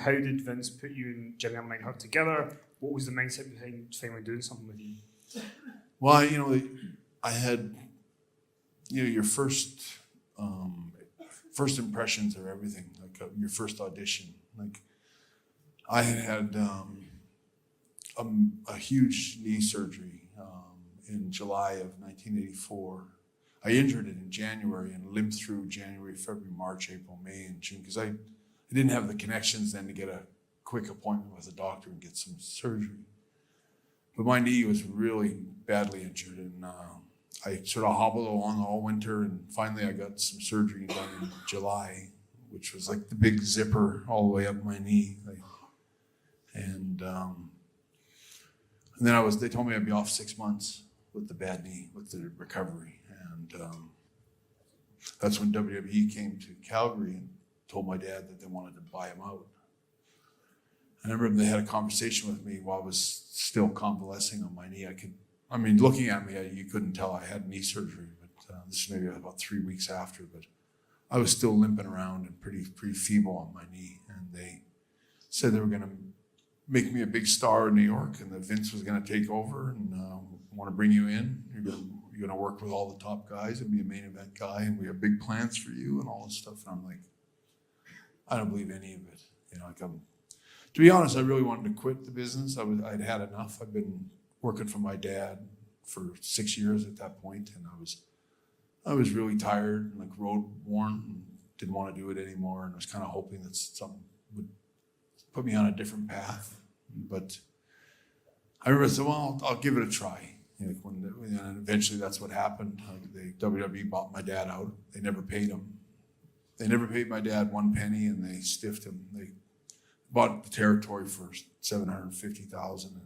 how did Vince put you and Jimmy and Mike Hart together? What was the mindset behind finally doing something with you? Well, I had, your first impressions are everything. Like your first audition. Like I had a huge knee surgery in July of 1984. I injured it in January and limped through January, February, March, April, May, and June because I didn't have the connections then to get a quick appointment with a doctor and get some surgery. But my knee was really badly injured, and I sort of hobbled along all winter, and finally I got some surgery done in July, which was like the big zipper all the way up my knee. And then they told me I'd be off 6 months with the bad knee, with the recovery. And that's when WWE came to Calgary and told my dad that they wanted to buy him out. And I remember they had a conversation with me while I was still convalescing on my knee. Looking at me, you couldn't tell I had knee surgery, but this was maybe about 3 weeks after. But I was still limping around and pretty feeble on my knee. And they said they were going to make me a big star in New York, and that Vince was going to take over and want to bring you in. You're going to work with all the top guys and be a main event guy, and we have big plans for you and all this stuff. And I'm like, I don't believe any of it. To be honest, I really wanted to quit the business. I'd had enough. I'd been working for my dad for 6 years at that point, and I was really tired and like road worn and didn't want to do it anymore. And I was kind of hoping that something would put me on a different path. But I remember I said, well, I'll give it a try. And eventually that's what happened. WWE bought my dad out. They never paid him. They never paid my dad one penny, and they stiffed him. They bought the territory for $750,000, and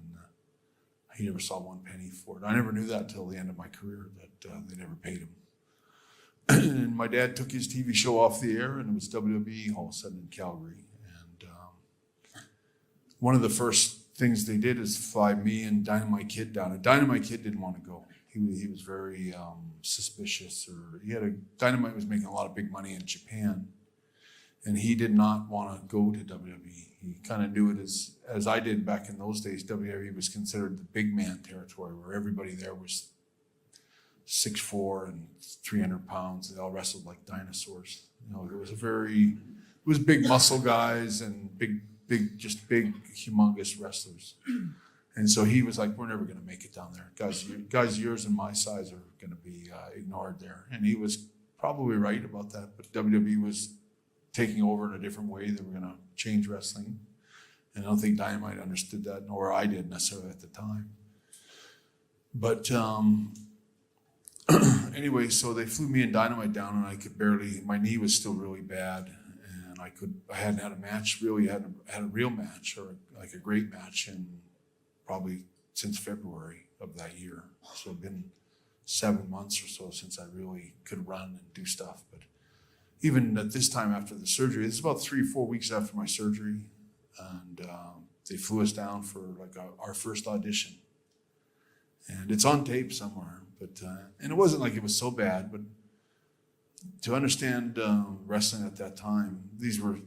he never saw one penny for it. I never knew that till the end of my career, that they never paid him. And my dad took his TV show off the air, and it was WWE all of a sudden in Calgary. And one of the first things they did is fly me and Dynamite Kid down. And Dynamite Kid didn't want to go. He was very suspicious, Dynamite was making a lot of big money in Japan, and he did not want to go to WWE. He kind of knew it as I did back in those days. WWE was considered the big man territory, where everybody there was 6'4" and 300 pounds. They all wrestled like dinosaurs. It was big muscle guys and big, humongous wrestlers. And so he was like, we're never going to make it down there. Guys yours and my size are going to be ignored there. And he was probably right about that, but WWE was taking over in a different way. They were going to change wrestling. And I don't think Dynamite understood that, nor I did necessarily at the time. But anyway, so they flew me and Dynamite down, and I could barely, my knee was still really bad. And I hadn't had a match, really had a real match, or like a great match, in probably since February of that year. So it'd been 7 months or so since I really could run and do stuff. But even at this time after the surgery, this is about 3 or 4 weeks after my surgery, and they flew us down for like our first audition. And it's on tape somewhere, but and it wasn't like it was so bad, but to understand wrestling at that time, these were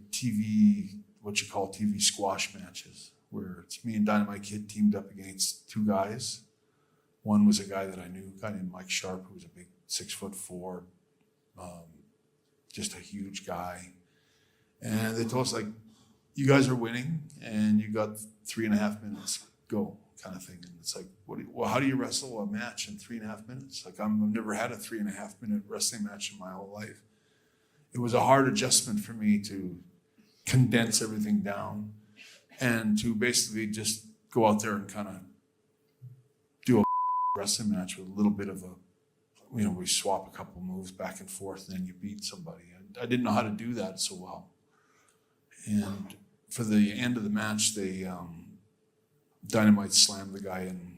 what you call TV squash matches, where it's me and Dynamite Kid teamed up against 2 guys. One was a guy that I knew, a guy named Mike Sharp, who was a big 6'4", just a huge guy. And they told us, like, you guys are winning, and you got 3.5 minutes, go, kind of thing. And it's like, how do you wrestle a match in 3.5 minutes? Like, I've never had a 3.5 minute wrestling match in my whole life. It was a hard adjustment for me to condense everything down and to basically just go out there and kind of do a wrestling match with a little bit of we swap a couple moves back and forth, and then you beat somebody. I didn't know how to do that so well. And for the end of the match, Dynamite slammed the guy in.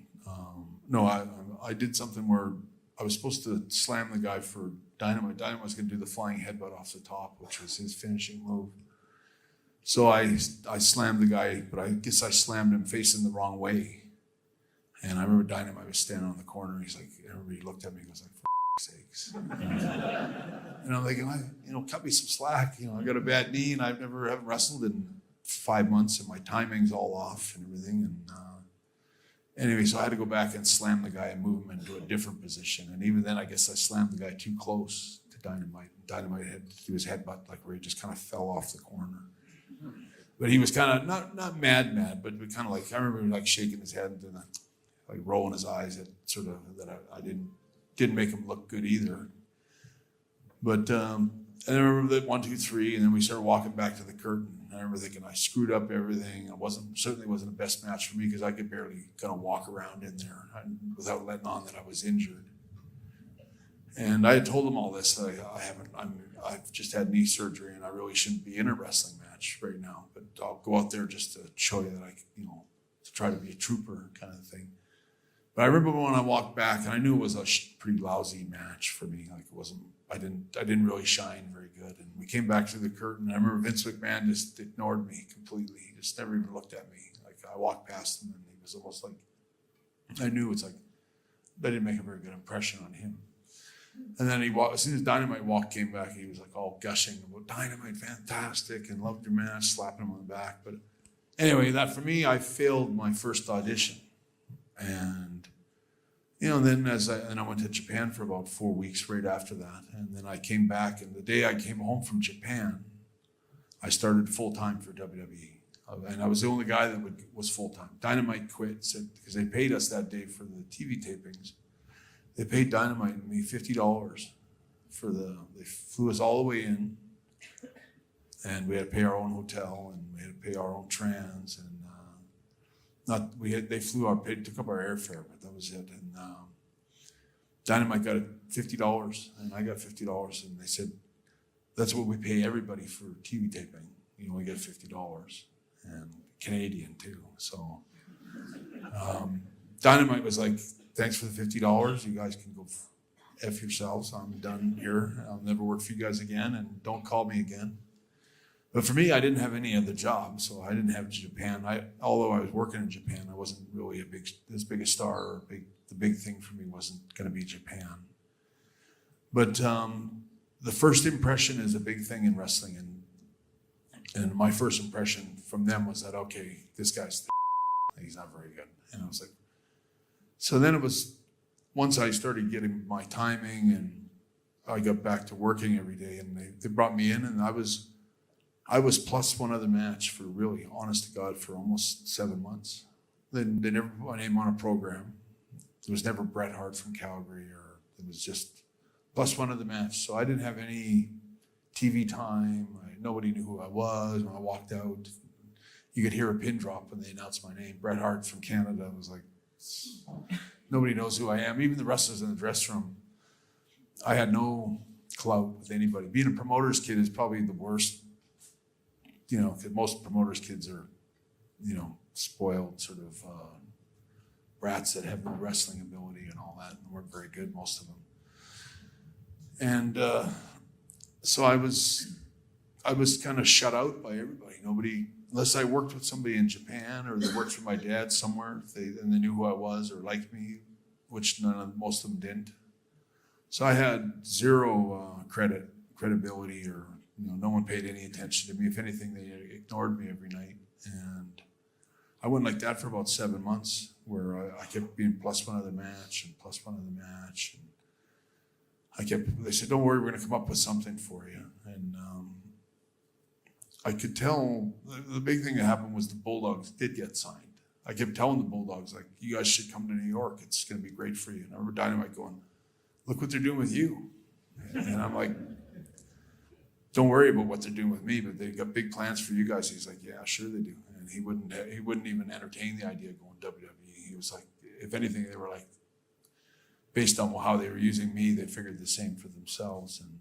I did something where I was supposed to slam the guy for Dynamite. Dynamite was going to do the flying headbutt off the top, which was his finishing move. So I slammed the guy, but I guess I slammed him facing the wrong way. And I remember Dynamite was standing on the corner. He's like, everybody looked at me and goes like, for sakes. And I'm like, cut me some slack. I got a bad knee, and haven't wrestled in 5 months and my timing's all off and everything. And anyway, so I had to go back and slam the guy and move him into a different position. And even then, I guess I slammed the guy too close to Dynamite. Dynamite had to do his headbutt, like where he just kind of fell off the corner. But he was kind of not mad, but kind of like, I remember like shaking his head and like rolling his eyes at sort of that I didn't make him look good either. But and I remember that 1, 2, 3, and then we started walking back to the curtain. I remember thinking I screwed up everything. It certainly wasn't the best match for me because I could barely kind of walk around in there without letting on that I was injured. And I had told them all this. I've just had knee surgery, and I really shouldn't be in a wrestling match right now. But I'll go out there just to show you that to try to be a trooper kind of thing. But I remember when I walked back, and I knew it was a pretty lousy match for me. Like it wasn't. I didn't really shine very good. And we came back through the curtain. And I remember Vince McMahon just ignored me completely. He just never even looked at me. Like I walked past him, and he was almost like I knew it's like I didn't make a very good impression on him. And then as soon as Dynamite came back, he was like all gushing about Dynamite, fantastic, and loved your match, slapping him on the back. But anyway, that for me, I failed my first audition. And, then I went to Japan for about 4 weeks right after that. And then I came back, and the day I came home from Japan, I started full-time for WWE. And I was the only guy that was full-time. Dynamite quit because they paid us that day for the TV tapings. They paid Dynamite and me $50 they flew us all the way in, and we had to pay our own hotel, and we had to pay our own trans, and they took up our airfare, but that was it. And Dynamite got $50, and I got $50, and they said that's what we pay everybody for TV taping. You only get $50, and Canadian too. So Dynamite was like, thanks for the $50. You guys can go F yourselves. I'm done here. I'll never work for you guys again, and don't call me again. But for me, I didn't have any other job, so I didn't have Japan. Although I was working in Japan, I wasn't really as big a star. The big thing for me wasn't going to be Japan. But the first impression is a big thing in wrestling, and my first impression from them was that, okay, this guy's he's not very good. And I was like, so then it was, once I started getting my timing and I got back to working every day, and they brought me in, and I was plus one other match for really, honest to God, for almost 7 months. Then they never put my name on a program. There was never Bret Hart from Calgary, or it was just plus one other match. So I didn't have any TV time. Nobody knew who I was. When I walked out, you could hear a pin drop when they announced my name. Bret Hart from Canada. I was like, nobody knows who I am. Even the wrestlers in the dressing room, I had no clout with anybody. Being a promoter's kid is probably the worst, because most promoters' kids are, spoiled sort of brats that have no wrestling ability and all that, and weren't very good, most of them. And so I was kind of shut out by everybody. Nobody, unless I worked with somebody in Japan or they worked for my dad somewhere, and they knew who I was or liked me, which most of them didn't. So I had zero credibility, or no one paid any attention to me. If anything, they ignored me every night. And I went like that for about 7 months, where I kept being plus one other match and plus one other match. And they said, don't worry, we're going to come up with something for you. And I could tell the big thing that happened was the Bulldogs did get signed. I kept telling the Bulldogs, like, you guys should come to New York. It's going to be great for you. And I remember Dynamite going, look what they're doing with you. And I'm like, don't worry about what they're doing with me, but they've got big plans for you guys. He's like, yeah, sure they do. And he wouldn't even entertain the idea of going WWE. He was like, if anything, they were like, based on how they were using me, they figured the same for themselves. And